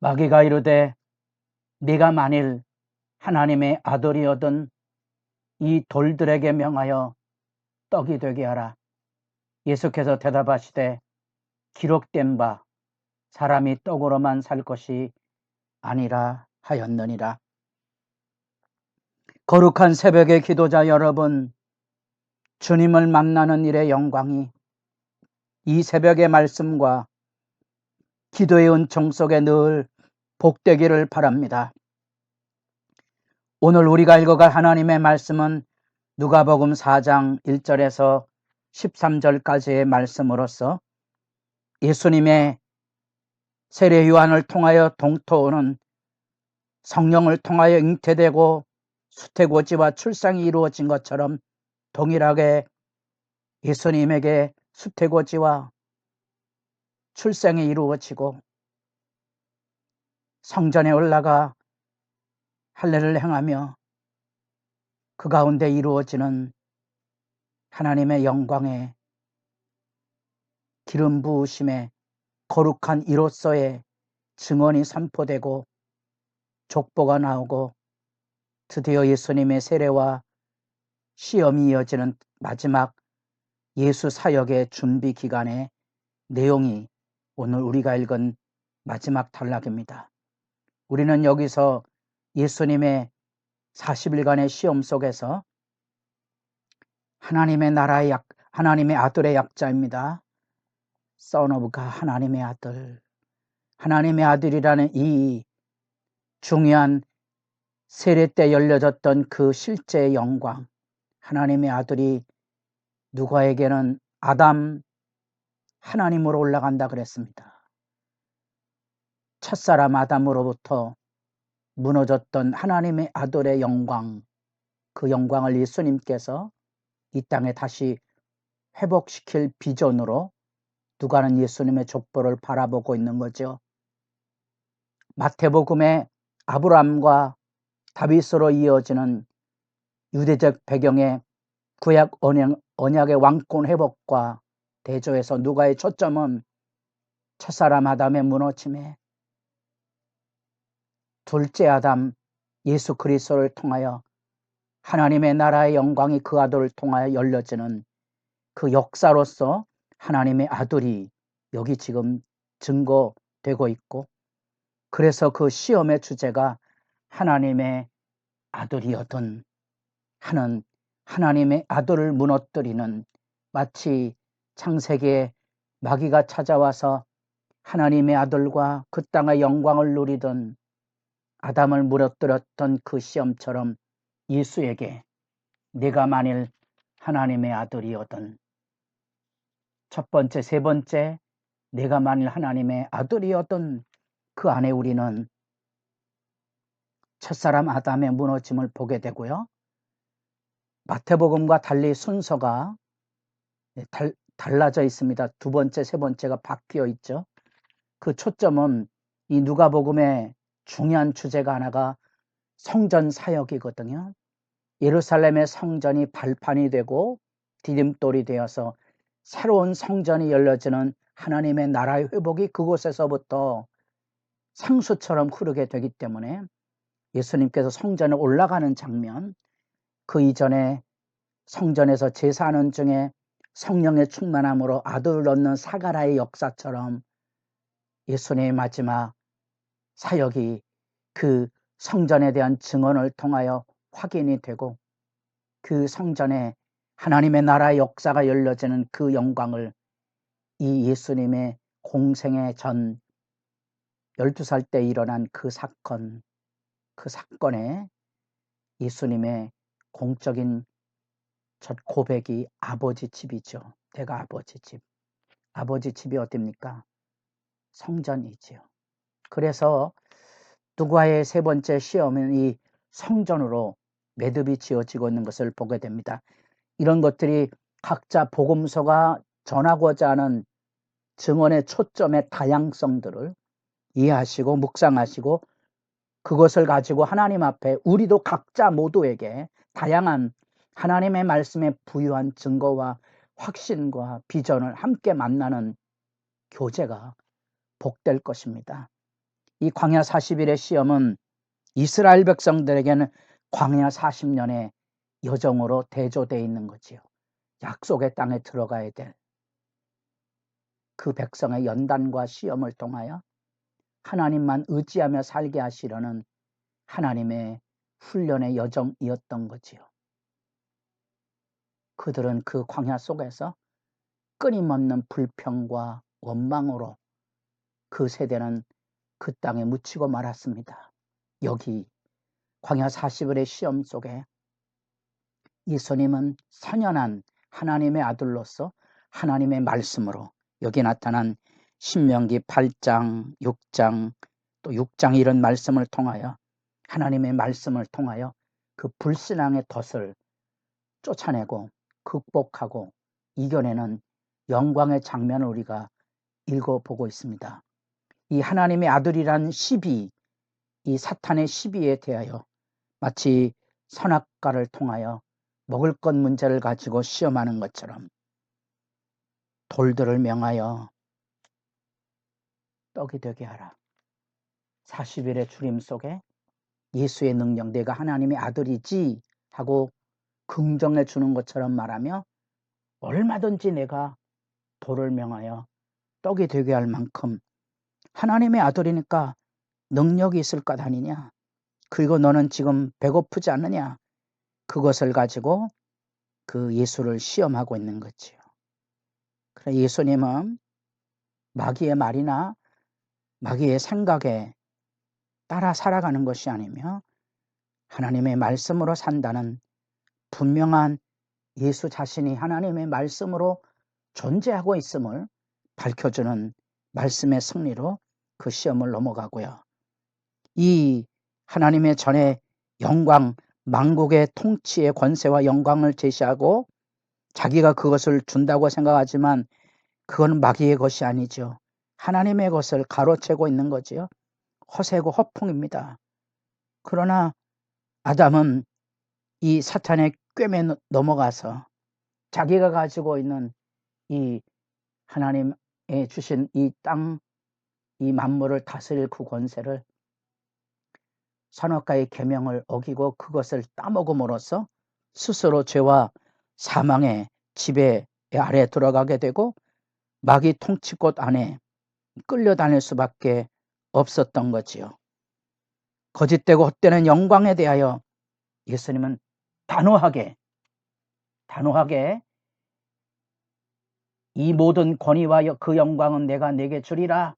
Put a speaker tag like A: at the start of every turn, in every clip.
A: 마귀가 이르되 네가 만일 하나님의 아들이거든 이 돌들에게 명하여 떡이 되게 하라. 예수께서 대답하시되 기록된 바 사람이 떡으로만 살 것이 아니라 하였느니라. 거룩한 새벽의 기도자 여러분, 주님을 만나는 일의 영광이 이 새벽의 말씀과 기도의 은총 속에 늘 복되기를 바랍니다. 오늘 우리가 읽어갈 하나님의 말씀은 누가복음 4장 1절에서 13절까지의 말씀으로서 예수님의 세례 요한을 통하여 동토는 성령을 통하여 잉태되고 수태고지와 출산이 이루어진 것처럼 동일하게 예수님에게 수태고지와 출생이 이루어지고 성전에 올라가 할례를 행하며 그 가운데 이루어지는 하나님의 영광의 기름 부으심의 거룩한 이로서의 증언이 선포되고 족보가 나오고 드디어 예수님의 세례와 시험이 이어지는 마지막 예수 사역의 준비 기간의 내용이 오늘 우리가 읽은 마지막 단락입니다. 우리는 여기서 예수님의 40일간의 시험 속에서 하나님의 나라의 하나님의 아들의 약자입니다. Son of God, 하나님의 아들. 하나님의 아들이라는 이 중요한 세례 때 열려졌던 그 실제의 영광. 하나님의 아들이 누가에게는 아담 하나님으로 올라간다 그랬습니다. 첫사람 아담으로부터 무너졌던 하나님의 아들의 영광, 그 영광을 예수님께서 이 땅에 다시 회복시킬 비전으로 누가는 예수님의 족보를 바라보고 있는 거죠. 마태복음의 아브라함과 다윗으로 이어지는 유대적 배경의 구약 언약의 왕권 회복과 대조해서 누가의 초점은 첫사람 아담의 무너짐에 둘째 아담 예수 그리스도를 통하여 하나님의 나라의 영광이 그 아들을 통하여 열려지는 그 역사로서 하나님의 아들이 여기 지금 증거되고 있고, 그래서 그 시험의 주제가 하나님의 아들이었던 하는 하나님의 아들을 무너뜨리는, 마치 창세기에 마귀가 찾아와서 하나님의 아들과 그 땅의 영광을 누리던 아담을 무너뜨렸던 그 시험처럼 예수에게 네가 만일 하나님의 아들이거든, 첫 번째, 세 번째, 내가 만일 하나님의 아들이었던 그 안에 우리는 첫사람 아담의 무너짐을 보게 되고요. 마태복음과 달리 순서가 달라져 있습니다. 두 번째, 세 번째가 바뀌어 있죠. 그 초점은 이 누가복음의 중요한 주제가 하나가 성전 사역이거든요. 예루살렘의 성전이 발판이 되고 디딤돌이 되어서 새로운 성전이 열려지는 하나님의 나라의 회복이 그곳에서부터 상수처럼 흐르게 되기 때문에 예수님께서 성전에 올라가는 장면, 그 이전에 성전에서 제사하는 중에 성령의 충만함으로 아들을 얻는 사가라의 역사처럼 예수님의 마지막 사역이 그 성전에 대한 증언을 통하여 확인이 되고, 그 성전에 하나님의 나라의 역사가 열려지는 그 영광을 이 예수님의 공생의 전 12살 때 일어난 그 사건, 그 사건에 예수님의 공적인 첫 고백이 아버지 집이죠. 내가 아버지 집. 아버지 집이 어딥니까? 성전이지요. 그래서 누가의 세 번째 시험은 이 성전으로 매듭이 지어지고 있는 것을 보게 됩니다. 이런 것들이 각자 복음서가 전하고자 하는 증언의 초점의 다양성들을 이해하시고 묵상하시고, 그것을 가지고 하나님 앞에 우리도 각자 모두에게 다양한 하나님의 말씀에 부유한 증거와 확신과 비전을 함께 만나는 교제가 복될 것입니다. 이 광야 40일의 시험은 이스라엘 백성들에게는 광야 40년의 여정으로 대조되어 있는 거지요. 약속의 땅에 들어가야 될 그 백성의 연단과 시험을 통하여 하나님만 의지하며 살게 하시려는 하나님의 훈련의 여정이었던 거지요. 그들은 그 광야 속에서 끊임없는 불평과 원망으로 그 세대는 그 땅에 묻히고 말았습니다. 여기 광야 40일의 시험 속에 예수님은 선연한 하나님의 아들로서 하나님의 말씀으로 여기 나타난 신명기 8장, 6장, 또 6장 이런 말씀을 통하여 하나님의 말씀을 통하여 그 불신앙의 덫을 쫓아내고 극복하고 이겨내는 영광의 장면을 우리가 읽어보고 있습니다. 이 하나님의 아들이란 시비, 이 사탄의 시비에 대하여 마치 선악과를 통하여 먹을 것 문제를 가지고 시험하는 것처럼 돌들을 명하여 떡이 되게 하라. 40일의 주림 속에 예수의 능력, 내가 하나님의 아들이지 하고 긍정해 주는 것처럼 말하며 얼마든지 내가 돌을 명하여 떡이 되게 할 만큼 하나님의 아들이니까 능력이 있을 것 아니냐. 그리고 너는 지금 배고프지 않느냐. 그것을 가지고 그 예수를 시험하고 있는 거지요. 그래 예수님은 마귀의 말이나 마귀의 생각에 따라 살아가는 것이 아니며 하나님의 말씀으로 산다는 분명한 예수 자신이 하나님의 말씀으로 존재하고 있음을 밝혀주는 말씀의 승리로 그 시험을 넘어가고요. 이 하나님의 전에 영광, 만국의 통치의 권세와 영광을 제시하고 자기가 그것을 준다고 생각하지만 그건 마귀의 것이 아니죠. 하나님의 것을 가로채고 있는 거지요. 허세고 허풍입니다. 그러나 아담은 이 사탄의 꿰매 넘어가서 자기가 가지고 있는 이 하나님의 주신 이 땅, 이 만물을 다스릴 그 권세를 선악과의 계명을 어기고 그것을 따먹음으로써 스스로 죄와 사망의 지배 아래 들어가게 되고 마귀 통치권 안에 끌려다닐 수밖에 없었던 거지요. 거짓되고 헛되는 영광에 대하여 예수님은 단호하게 이 모든 권위와 그 영광은 내가 내게 주리라.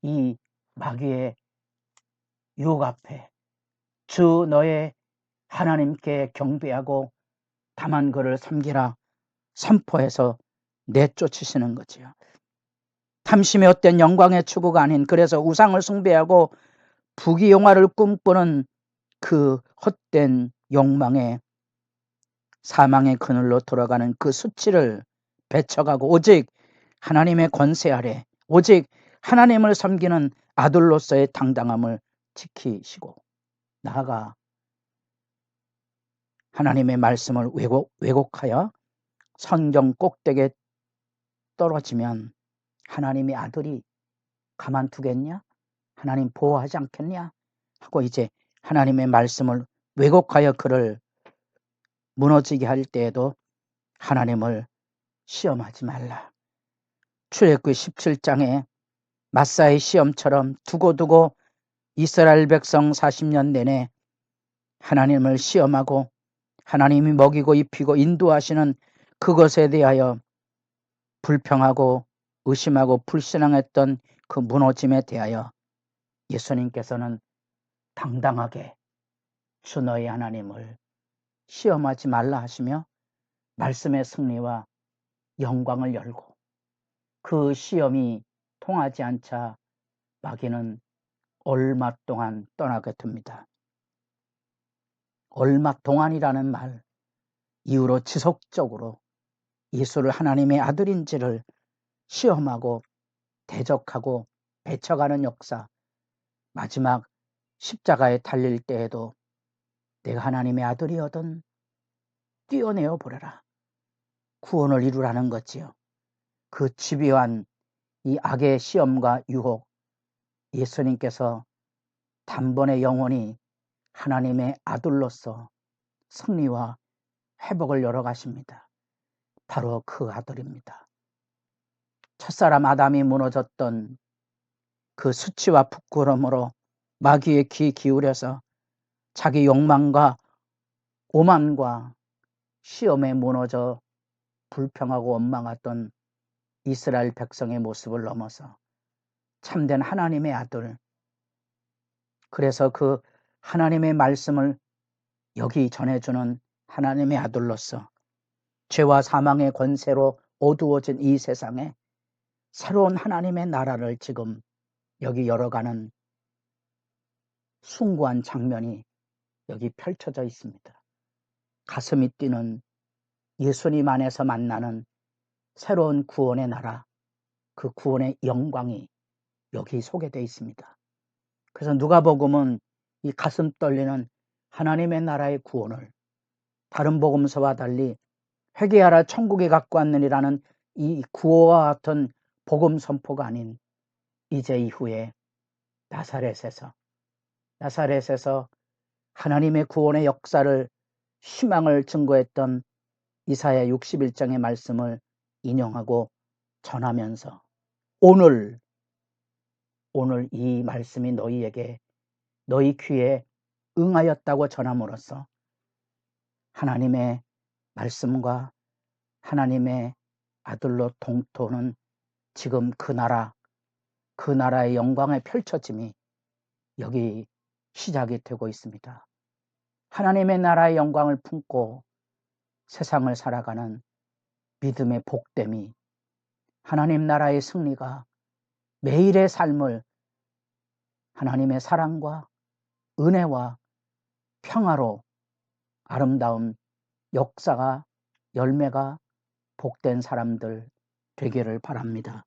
A: 이 마귀의 유혹 앞에 주 너의 하나님께 경배하고 다만 그를 섬기라 선포해서 내쫓으시는 거지요. 탐심의 헛된 영광의 추구가 아닌 그래서 우상을 숭배하고 부귀영화를 꿈꾸는 그 헛된 욕망에 사망의 그늘로 돌아가는 그 수치를 배척하고 오직 하나님의 권세 아래 오직 하나님을 섬기는 아들로서의 당당함을 지키시고 나아가 하나님의 말씀을 왜곡하여 성경 꼭대기에 떨어지면 하나님의 아들이 가만두겠냐? 하나님 보호하지 않겠냐? 하고 이제 하나님의 말씀을 왜곡하여 그를 무너지게 할 때에도 하나님을 시험하지 말라. 출애굽기 17장에 마사의 시험처럼 두고두고 이스라엘 백성 40년 내내 하나님을 시험하고 하나님이 먹이고 입히고 인도하시는 그것에 대하여 불평하고 의심하고 불신앙했던 그 무너짐에 대하여 예수님께서는 당당하게 주 너의 하나님을 시험하지 말라 하시며 말씀의 승리와 영광을 열고 그 시험이 통하지 않자 마귀는 얼마 동안 떠나게 됩니다. 얼마 동안이라는 말 이후로 지속적으로 예수를 하나님의 아들인지를 시험하고 대적하고 배척하는 역사, 마지막 십자가에 달릴 때에도 내가 하나님의 아들이거든 뛰어내어 보려라. 구원을 이루라는 거지요. 그 집요한 이 악의 시험과 유혹, 예수님께서 단번에 영원히 하나님의 아들로서 승리와 회복을 열어가십니다. 바로 그 아들입니다. 첫사람 아담이 무너졌던 그 수치와 부끄러움으로 마귀의 귀 기울여서 자기 욕망과 오만과 시험에 무너져 불평하고 원망했던 이스라엘 백성의 모습을 넘어서 참된 하나님의 아들, 그래서 그 하나님의 말씀을 여기 전해주는 하나님의 아들로서 죄와 사망의 권세로 어두워진 이 세상에 새로운 하나님의 나라를 지금 여기 열어가는 숭고한 장면이 여기 펼쳐져 있습니다. 가슴이 뛰는 예수님 안에서 만나는 새로운 구원의 나라, 그 구원의 영광이 여기 소개되어 있습니다. 그래서 누가복음은 이 가슴 떨리는 하나님의 나라의 구원을 다른 복음서와 달리 회개하라 천국에 갖고 왔느니라는 이 구호와 같은 복음 선포가 아닌 이제 이후에 나사렛에서 하나님의 구원의 역사를 희망을 증거했던 이사야 61장의 말씀을 인용하고 전하면서 오늘 이 말씀이 너희에게 너희 귀에 응하였다고 전함으로써 하나님의 말씀과 하나님의 아들로 동토는 지금 그 나라의 영광의 펼쳐짐이 여기 시작이 되고 있습니다. 하나님의 나라의 영광을 품고 세상을 살아가는 믿음의 복됨이, 하나님 나라의 승리가 매일의 삶을 하나님의 사랑과 은혜와 평화로 아름다운 역사가 열매가 복된 사람들 되기를 바랍니다.